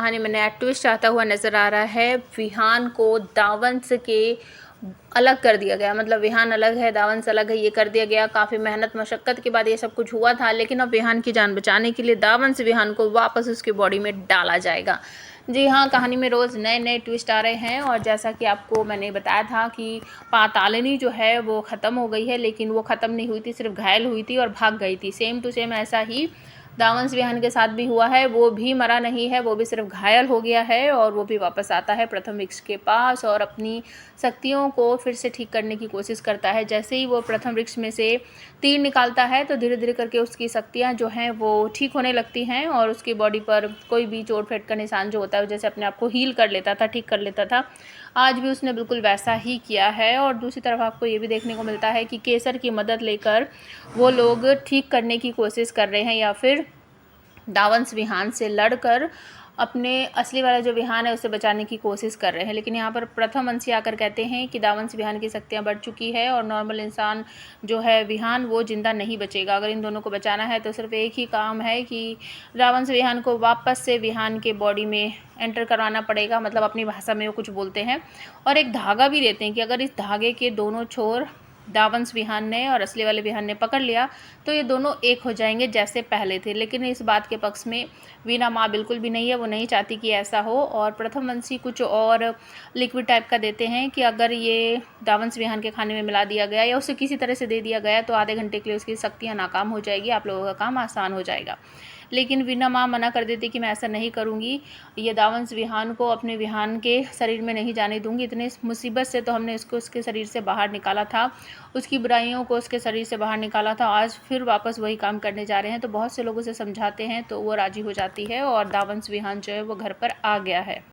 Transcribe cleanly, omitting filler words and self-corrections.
कहानी में नया ट्विस्ट आता हुआ नज़र आ रहा है। विहान को दावंस के अलग कर दिया गया, मतलब विहान अलग है, दावंस अलग है, ये कर दिया गया। काफ़ी मेहनत मशक्क़त के बाद ये सब कुछ हुआ था, लेकिन अब विहान की जान बचाने के लिए दावंस विहान को वापस उसकी बॉडी में डाला जाएगा। जी हाँ, कहानी में रोज़ नए नए ट्विस्ट आ रहे हैं। और जैसा कि आपको मैंने बताया था कि पातालिनी जो है वो ख़त्म हो गई है, लेकिन वो ख़त्म नहीं हुई थी, सिर्फ घायल हुई थी और भाग गई थी। सेम टू सेम ऐसा ही दावंस विहान के साथ भी हुआ है। वो भी मरा नहीं है, वो भी सिर्फ घायल हो गया है और वो भी वापस आता है प्रथम वृक्ष के पास और अपनी शक्तियों को फिर से ठीक करने की कोशिश करता है। जैसे ही वो प्रथम वृक्ष में से तीर निकालता है तो धीरे धीरे करके उसकी शक्तियाँ जो हैं वो ठीक होने लगती हैं और उसकी बॉडी पर कोई भी चोट फेट का निशान जो होता है, जैसे अपने आप को हील कर लेता था, ठीक कर लेता था, आज भी उसने बिल्कुल वैसा ही किया है। और दूसरी तरफ आपको ये भी देखने को मिलता है कि केसर की मदद लेकर वो लोग ठीक करने की कोशिश कर रहे हैं या फिर दावंस विहान से लड़कर अपने असली वाला जो विहान है उसे बचाने की कोशिश कर रहे हैं। लेकिन यहाँ पर प्रथम अंशी आकर कहते हैं कि दावंस विहान की शक्तियाँ बढ़ चुकी है और नॉर्मल इंसान जो है विहान वो जिंदा नहीं बचेगा। अगर इन दोनों को बचाना है तो सिर्फ एक ही काम है कि दावंस विहान को वापस से विहान के बॉडी में एंटर करवाना पड़ेगा। मतलब अपनी भाषा में वो कुछ बोलते हैं और एक धागा भी देते हैं कि अगर इस धागे के दोनों छोर दावंस विहान ने और असली वाले विहान ने पकड़ लिया तो ये दोनों एक हो जाएंगे जैसे पहले थे। लेकिन इस बात के पक्ष में वीना माँ बिल्कुल भी नहीं है, वो नहीं चाहती कि ऐसा हो। और प्रथम वंशी कुछ और लिक्विड टाइप का देते हैं कि अगर ये दावंस विहान के खाने में मिला दिया गया या उसे किसी तरह से दे दिया गया तो आधे घंटे के लिए उसकी शक्तियाँ नाकाम हो जाएगी, आप लोगों का काम आसान हो जाएगा। लेकिन वीना माँ मना कर देती कि मैं ऐसा नहीं करूँगी, ये दावंस विहान को अपने विहान के शरीर में नहीं जाने दूंगी। इतने मुसीबत से तो हमने इसको उसके शरीर से बाहर निकाला था, उसकी बुराइयों को उसके शरीर से बाहर निकाला था, आज फिर वापस वही काम करने जा रहे हैं। तो बहुत से लोगों से समझाते हैं तो वो राजी हो जाती है और दावंस विहान जो है वो घर पर आ गया है।